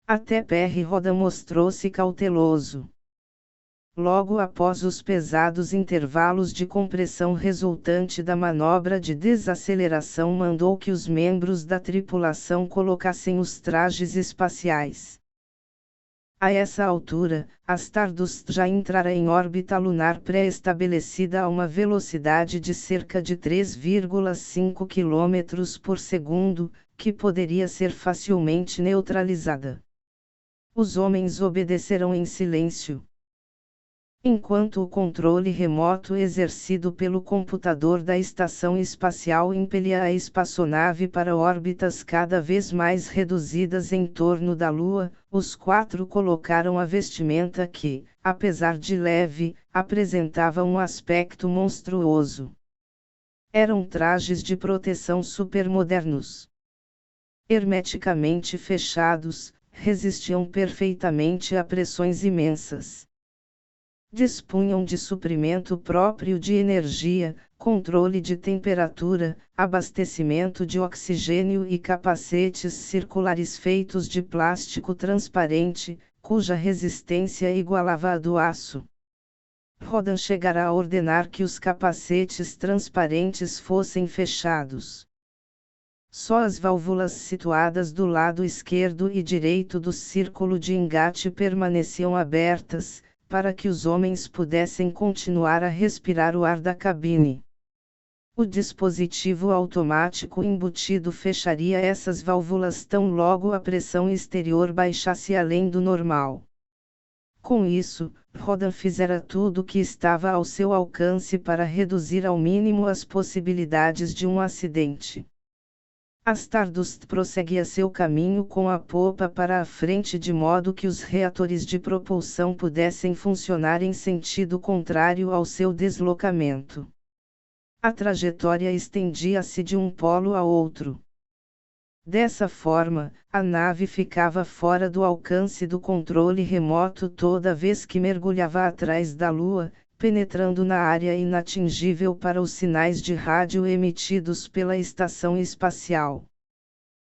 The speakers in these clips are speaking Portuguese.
Até Perry Rodan mostrou-se cauteloso. Logo após os pesados intervalos de compressão resultante da manobra de desaceleração, mandou que os membros da tripulação colocassem os trajes espaciais. A essa altura, a Stardust já entrara em órbita lunar pré-estabelecida a uma velocidade de cerca de 3,5 km por segundo, que poderia ser facilmente neutralizada. Os homens obedeceram em silêncio. Enquanto o controle remoto exercido pelo computador da estação espacial impelia a espaçonave para órbitas cada vez mais reduzidas em torno da Lua, os quatro colocaram a vestimenta que, apesar de leve, apresentava um aspecto monstruoso. Eram trajes de proteção supermodernos. Hermeticamente fechados, resistiam perfeitamente a pressões imensas. Dispunham de suprimento próprio de energia, controle de temperatura, abastecimento de oxigênio e capacetes circulares feitos de plástico transparente, cuja resistência igualava a do aço. Rodan chegara a ordenar que os capacetes transparentes fossem fechados. Só as válvulas situadas do lado esquerdo e direito do círculo de engate permaneciam abertas, para que os homens pudessem continuar a respirar o ar da cabine. O dispositivo automático embutido fecharia essas válvulas tão logo a pressão exterior baixasse além do normal. Com isso, Rodan fizera tudo o que estava ao seu alcance para reduzir ao mínimo as possibilidades de um acidente. A Stardust prosseguia seu caminho com a popa para a frente de modo que os reatores de propulsão pudessem funcionar em sentido contrário ao seu deslocamento. A trajetória estendia-se de um polo a outro. Dessa forma, a nave ficava fora do alcance do controle remoto toda vez que mergulhava atrás da Lua, penetrando na área inatingível para os sinais de rádio emitidos pela estação espacial.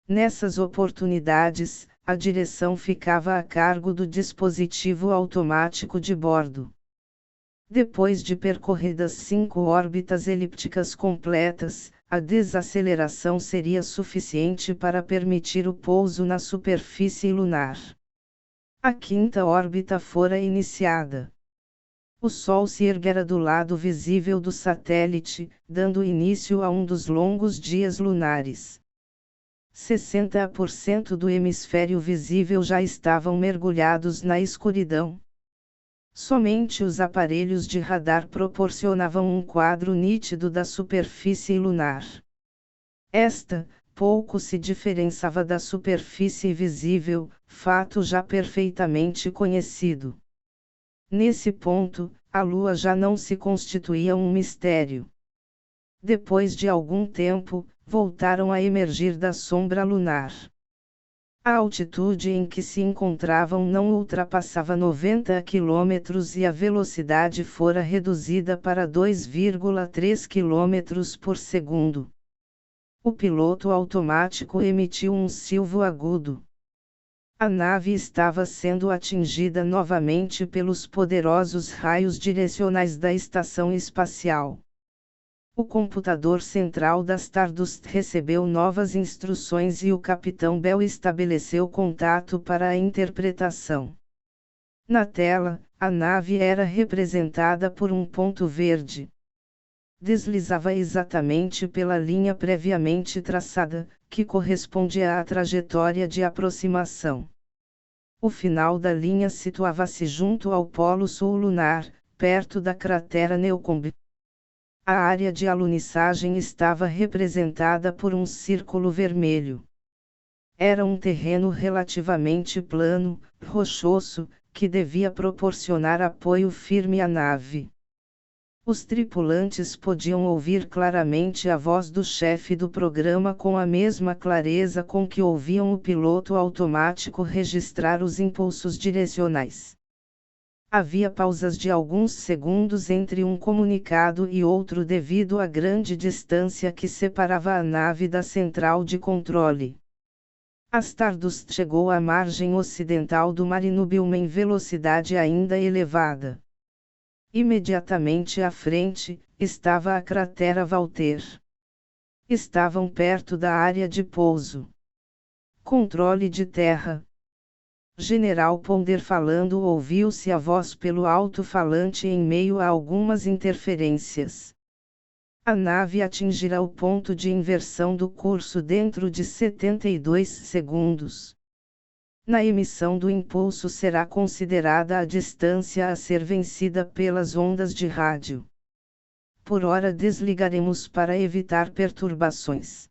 Nessas oportunidades, a direção ficava a cargo do dispositivo automático de bordo. Depois de percorridas 5 órbitas elípticas completas, a desaceleração seria suficiente para permitir o pouso na superfície lunar. A 5ª órbita fora iniciada. O Sol se erguera do lado visível do satélite, dando início a um dos longos dias lunares. 60% do hemisfério visível já estavam mergulhados na escuridão. Somente os aparelhos de radar proporcionavam um quadro nítido da superfície lunar. Esta, pouco se diferenciava da superfície visível, fato já perfeitamente conhecido. Nesse ponto, a Lua já não se constituía um mistério. Depois de algum tempo, voltaram a emergir da sombra lunar. A altitude em que se encontravam não ultrapassava 90 km e a velocidade fora reduzida para 2,3 km por segundo. O piloto automático emitiu um silvo agudo. A nave estava sendo atingida novamente pelos poderosos raios direcionais da estação espacial. O computador central da Stardust recebeu novas instruções e o capitão Bell estabeleceu contato para a interpretação. Na tela, a nave era representada por um ponto verde. Deslizava exatamente pela linha previamente traçada, que correspondia à trajetória de aproximação. O final da linha situava-se junto ao polo sul lunar, perto da cratera Newcomb. A área de alunissagem estava representada por um círculo vermelho. Era um terreno relativamente plano, rochoso, que devia proporcionar apoio firme à nave. Os tripulantes podiam ouvir claramente a voz do chefe do programa com a mesma clareza com que ouviam o piloto automático registrar os impulsos direcionais. Havia pausas de alguns segundos entre um comunicado e outro devido à grande distância que separava a nave da central de controle. A Stardust chegou à margem ocidental do Mar Inúbil em velocidade ainda elevada. Imediatamente à frente, estava a cratera Walter. Estavam perto da área de pouso. Controle de terra. General Ponder falando, ouviu-se a voz pelo alto-falante em meio a algumas interferências. A nave atingirá o ponto de inversão do curso dentro de 72 segundos. Na emissão do impulso será considerada a distância a ser vencida pelas ondas de rádio. Por hora desligaremos para evitar perturbações.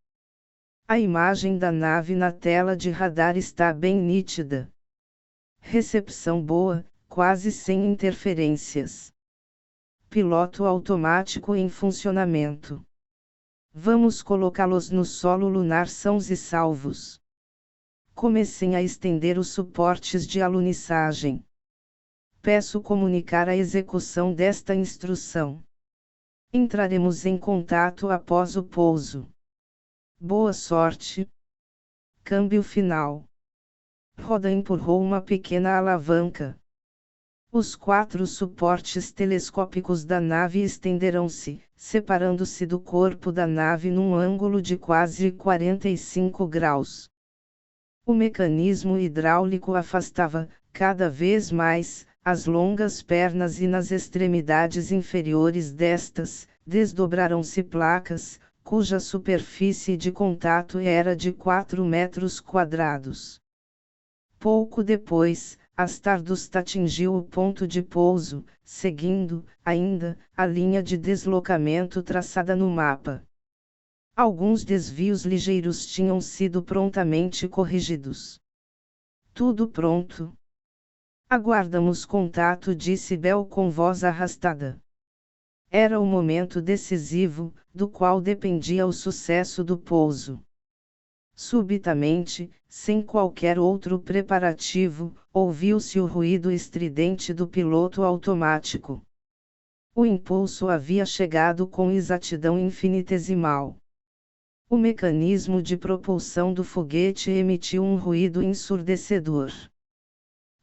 A imagem da nave na tela de radar está bem nítida. Recepção boa, quase sem interferências. Piloto automático em funcionamento. Vamos colocá-los no solo lunar sãos e salvos. Comecem a estender os suportes de alunissagem. Peço comunicar a execução desta instrução. Entraremos em contato após o pouso. Boa sorte. Câmbio final. Roda empurrou uma pequena alavanca. Os 4 suportes telescópicos da nave estenderão-se, separando-se do corpo da nave num ângulo de quase 45 graus. O mecanismo hidráulico afastava, cada vez mais, as longas pernas e nas extremidades inferiores destas, desdobraram-se placas, cuja superfície de contato era de 4 metros quadrados. Pouco depois, a Stardust atingiu o ponto de pouso, seguindo, ainda, a linha de deslocamento traçada no mapa. Alguns desvios ligeiros tinham sido prontamente corrigidos. Tudo pronto. Aguardamos contato, disse Bell com voz arrastada. Era o momento decisivo, do qual dependia o sucesso do pouso. Subitamente, sem qualquer outro preparativo, ouviu-se o ruído estridente do piloto automático. O impulso havia chegado com exatidão infinitesimal. O mecanismo de propulsão do foguete emitiu um ruído ensurdecedor.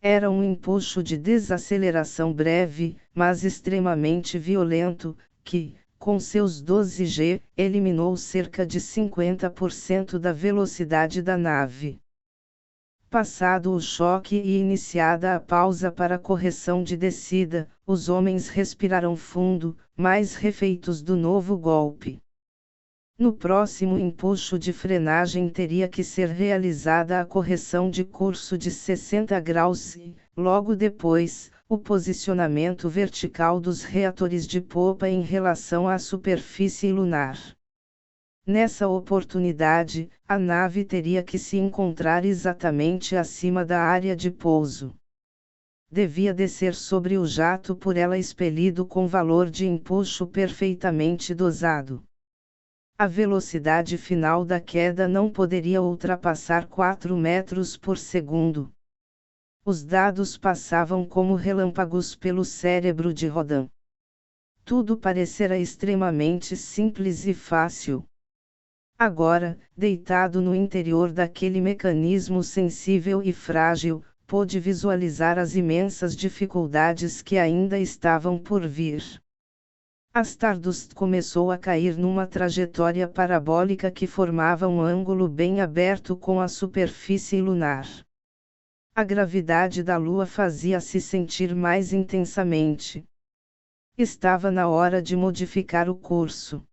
Era um empuxo de desaceleração breve, mas extremamente violento, que, com seus 12 G, eliminou cerca de 50% da velocidade da nave. Passado o choque e iniciada a pausa para correção de descida, os homens respiraram fundo, mais refeitos do novo golpe. No próximo empuxo de frenagem teria que ser realizada a correção de curso de 60 graus e, logo depois, o posicionamento vertical dos reatores de popa em relação à superfície lunar. Nessa oportunidade, a nave teria que se encontrar exatamente acima da área de pouso. Devia descer sobre o jato por ela expelido com valor de empuxo perfeitamente dosado. A velocidade final da queda não poderia ultrapassar 4 metros por segundo. Os dados passavam como relâmpagos pelo cérebro de Rodan. Tudo parecera extremamente simples e fácil. Agora, deitado no interior daquele mecanismo sensível e frágil, pôde visualizar as imensas dificuldades que ainda estavam por vir. A Stardust começou a cair numa trajetória parabólica que formava um ângulo bem aberto com a superfície lunar. A gravidade da Lua fazia-se sentir mais intensamente. Estava na hora de modificar o curso.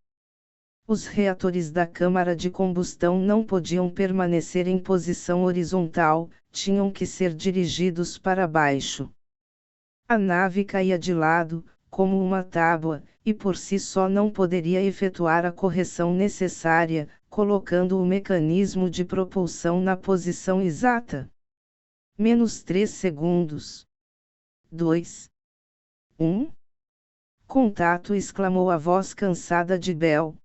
Os reatores da câmara de combustão não podiam permanecer em posição horizontal, tinham que ser dirigidos para baixo. A nave caía de lado, como uma tábua, e por si só não poderia efetuar a correção necessária, colocando o mecanismo de propulsão na posição exata. -3 segundos. 2. 1. Contato, exclamou a voz cansada de Bell.